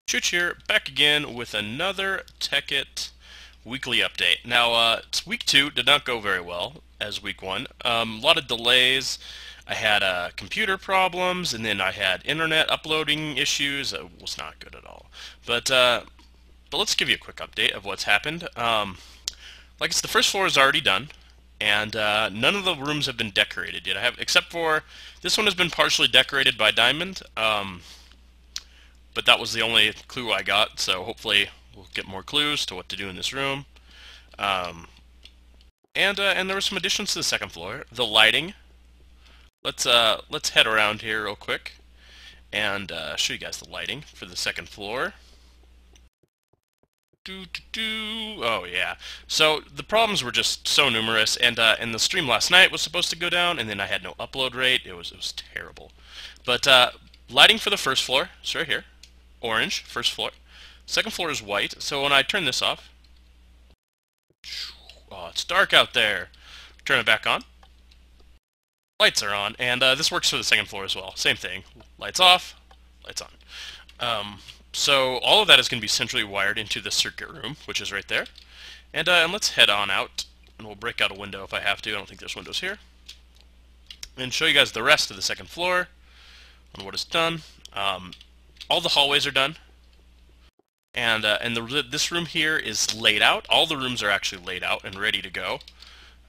Chooch here, back again with another Tekkit weekly update. Now, it's week 2, did not go very well as week 1. A lot of delays. I had computer problems, and then I had internet uploading issues. It was not good at all. But let's give you a quick update of what's happened. Like the first floor is already done, and none of the rooms have been decorated yet. Except for this one has been partially decorated by Diamond. But that was the only clue I got, so hopefully we'll get more clues to what to do in this room. And there were some additions to the second floor. The lighting. Let's head around here real quick and show you guys the lighting for the second floor. Oh yeah. So the problems were just so numerous, and the stream last night was supposed to go down, and then I had no upload rate. It was terrible. But lighting for the first floor, it's right here. Orange, first floor. Second floor is white, so when I turn this off, oh, it's dark out there. Turn it back on. Lights are on, and this works for the second floor as well. Same thing. Lights off, lights on. So all of that is going to be centrally wired into the circuit room, which is right there. And let's head on out, and we'll break out a window if I have to. I don't think there's windows here. And show you guys the rest of the second floor and what is done. All the hallways are done, and this room here is laid out. All the rooms are actually laid out and ready to go,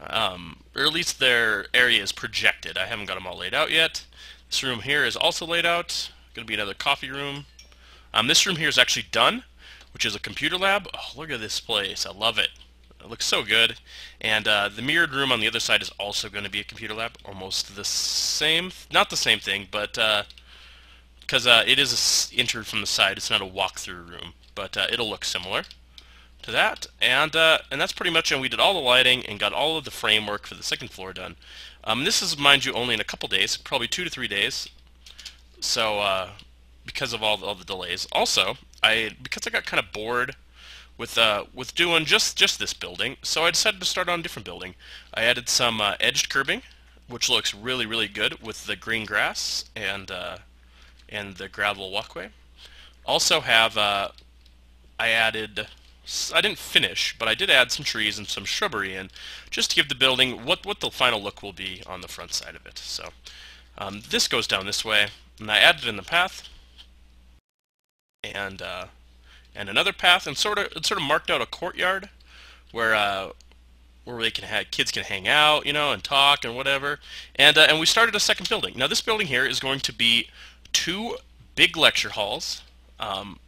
or at least their area is projected. I haven't got them all laid out yet. This room here is also laid out. Going to be another coffee room. This room here is actually done, which is a computer lab. Oh, look at this place! I love it. It looks so good. And the mirrored room on the other side is also going to be a computer lab. Almost the same, not the same thing, but because it is entered from the side. It's not a walk-through room, but it'll look similar to that. And that's pretty much it. We did all the lighting and got all of the framework for the second floor done. This is, mind you, only in a couple days, probably 2 to 3 days. So because of all the delays. Also, because I got kind of bored with doing just this building, so I decided to start on a different building. I added some edged curbing, which looks really good with the green grass and the gravel walkway. Also have, I didn't finish, but I did add some trees and some shrubbery in, just to give the building what the final look will be on the front side of it. So this goes down this way, and I added in the path, and another path, and it sort of marked out a courtyard where kids can hang out, and talk and whatever. And we started a second building. Now this building here is going to be 2 big lecture halls,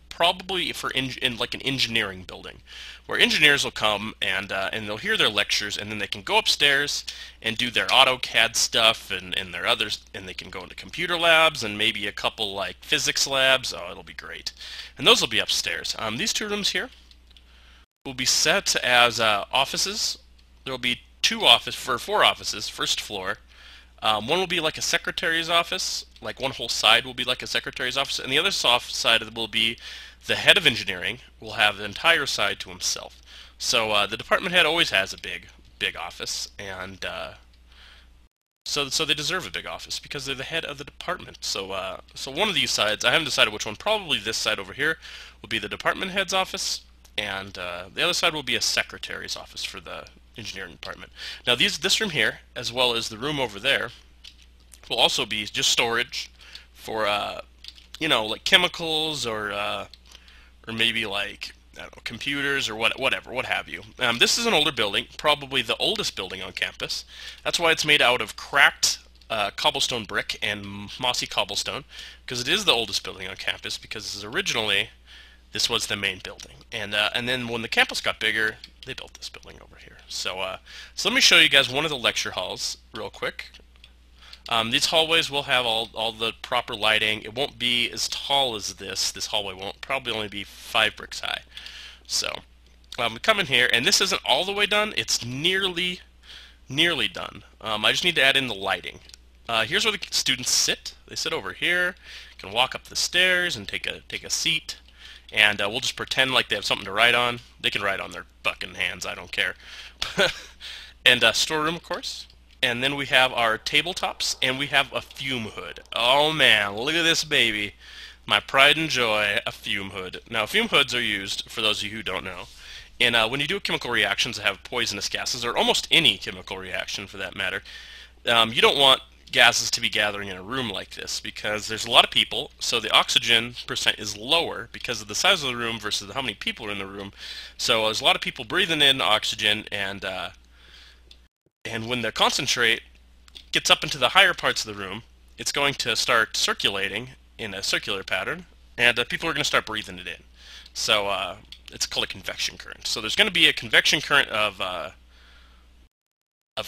probably in like an engineering building, where engineers will come and they'll hear their lectures, and then they can go upstairs and do their AutoCAD stuff and their others, and they can go into computer labs and maybe a couple like physics labs. Oh, it'll be great. And those will be upstairs. These 2 rooms here will be set as offices. There will be 4 offices, first floor. One will be like a secretary's office, like one whole side will be like a secretary's office, and the other soft side will be the head of engineering will have the entire side to himself. So the department head always has a big office, and so they deserve a big office because they're the head of the department. So so one of these sides, I haven't decided which one. Probably this side over here will be the department head's office, and the other side will be a secretary's office for the engineering department. Now this room here, as well as the room over there, will also be just storage for like chemicals or maybe like, I don't know, computers or whatever, what have you. This is an older building, probably the oldest building on campus. That's why it's made out of cracked cobblestone brick and mossy cobblestone, because it is the oldest building on campus, because originally this was the main building. And then when the campus got bigger, they built this building over here. So let me show you guys one of the lecture halls real quick. These hallways will have all the proper lighting. It won't be as tall as this. This hallway won't, probably only be 5 bricks high. So we come in here, and this isn't all the way done. It's nearly done. I just need to add in the lighting. Here's where the students sit. They sit over here. You can walk up the stairs and take a seat. And we'll just pretend like they have something to write on. They can write on their fucking hands, I don't care. And storeroom, of course. And then we have our tabletops, and we have a fume hood. Oh man, look at this baby. My pride and joy, a fume hood. Now, fume hoods are used, for those of you who don't know, and when you do chemical reactions that have poisonous gases, or almost any chemical reaction for that matter, you don't want gases to be gathering in a room like this because there's a lot of people, so the oxygen percent is lower because of the size of the room versus how many people are in the room. So there's a lot of people breathing in oxygen, and when the concentrate gets up into the higher parts of the room, it's going to start circulating in a circular pattern, and people are going to start breathing it in. So it's called a convection current. So there's going to be a convection current of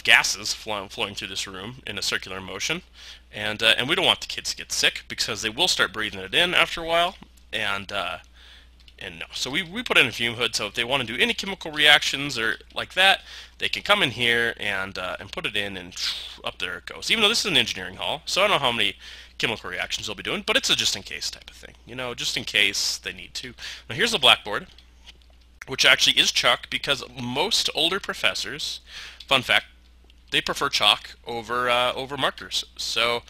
gases flowing through this room in a circular motion, and we don't want the kids to get sick because they will start breathing it in after a while, and no. So we put in a fume hood, so if they want to do any chemical reactions or like that, they can come in here and put it in, and up there it goes. Even though this is an engineering hall, so I don't know how many chemical reactions they'll be doing, but it's a just in case type of thing, you know, just in case they need to. Now here's the blackboard, which actually is chalk because most older professors, fun fact, they prefer chalk over markers. So,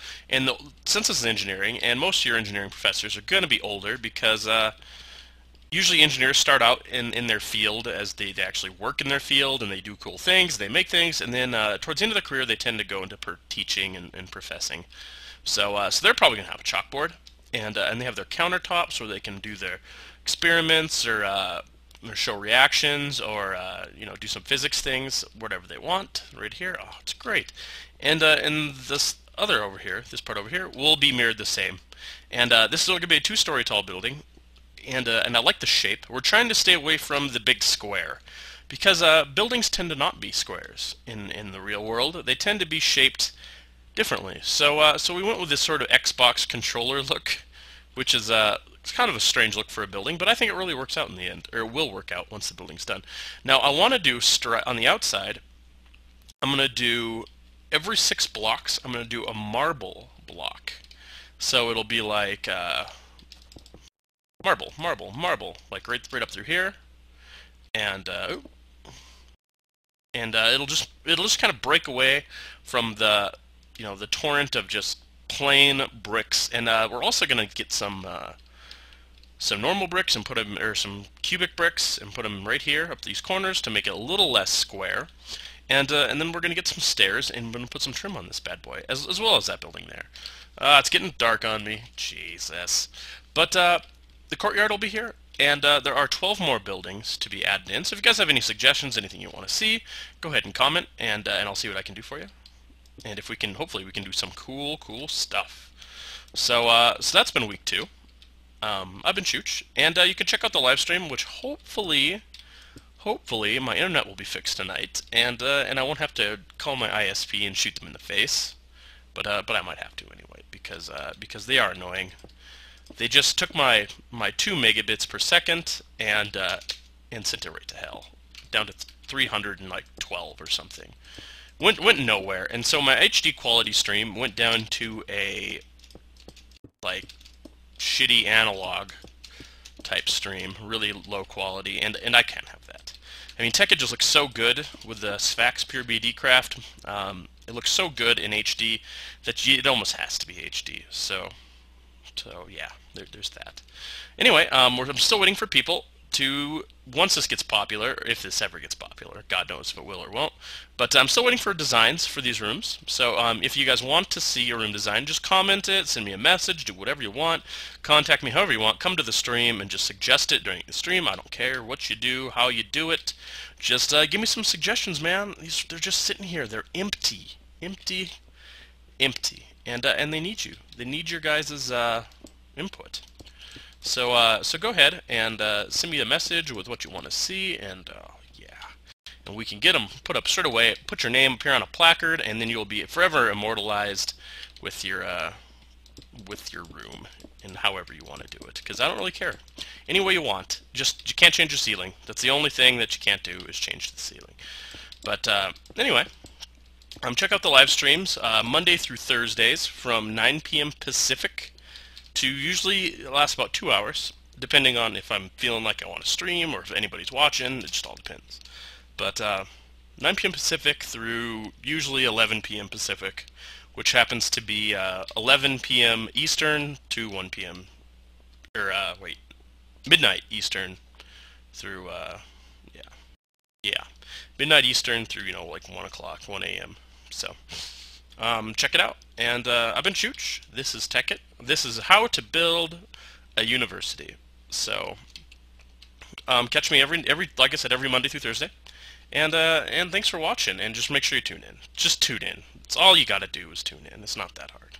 since this is engineering, and most of your engineering professors are going to be older because usually engineers start out in their field as they actually work in their field and they do cool things, they make things, and then towards the end of their career they tend to go into teaching and professing. So, so they're probably going to have a chalkboard, and they have their countertops where they can do their experiments or show reactions or you know, do some physics things, whatever they want. Right here, oh, it's great. And this other over here, this part over here, will be mirrored the same. And this is going to be a two-story tall building. And I like the shape. We're trying to stay away from the big square because buildings tend to not be squares in the real world. They tend to be shaped differently. So so we went with this sort of Xbox controller look, which is it's kind of a strange look for a building, but I think it really works out in the end, or it will work out once the building's done. Now I want to do on the outside, I'm going to do every 6 blocks, I'm going to do a marble block. So it'll be like marble, marble, marble, like right up through here, and it'll just kind of break away from the, you know, the torrent of just plain bricks. And we're also going to get some normal bricks and put them, or some cubic bricks, and put them right here up these corners to make it a little less square. And then we're going to get some stairs, and we're going to put some trim on this bad boy, as well as that building there. It's getting dark on me, Jesus. But the courtyard will be here, and there are 12 more buildings to be added in. So if you guys have any suggestions, anything you want to see, go ahead and comment, and I'll see what I can do for you. And if we can, hopefully we can do some cool stuff. So so that's been week 2. I've been Chooch, and you can check out the live stream, which hopefully my internet will be fixed tonight, and I won't have to call my ISP and shoot them in the face, but I might have to anyway because they are annoying. They just took my 2 megabits per second and sent it right to hell, down to 312 or something. Went nowhere, and so my HD quality stream went down to a like shitty analog type stream, really low quality, and I can't have that. I mean, Tekka just looks so good with the Sphax Pure BD Craft. It looks so good in HD that it almost has to be HD. So yeah, there's that. Anyway, I'm still waiting for people to, once this gets popular, if this ever gets popular, God knows if it will or won't, but I'm still waiting for designs for these rooms. So if you guys want to see a room design, just comment it, send me a message, do whatever you want, contact me however you want, come to the stream and just suggest it during the stream. I don't care what you do, how you do it, just give me some suggestions, man. They're just sitting here, they're empty, and they need you. They need your guys' input. So so go ahead and send me a message with what you want to see, and yeah, and we can get them put up straight away. Put your name up here on a placard, and then you'll be forever immortalized with your room, and however you want to do it. Because I don't really care. Any way you want. Just you can't change the ceiling. That's the only thing that you can't do is change the ceiling. But anyway. Check out the live streams Monday through Thursdays from 9 p.m. Pacific to usually lasts about 2 hours, depending on if I'm feeling like I want to stream or if anybody's watching. It just all depends. But 9 p.m. Pacific through usually 11 p.m. Pacific, which happens to be 11 p.m. Eastern to 1 p.m. or wait, midnight Eastern through yeah, yeah, midnight Eastern through like 1 o'clock, 1 a.m. So check it out. And I've been Chooch. This is Tech It. This is how to build a university. So catch me every like I said every Monday through Thursday. And thanks for watching. And just make sure you tune in. Just tune in. It's all you got to do is tune in. It's not that hard.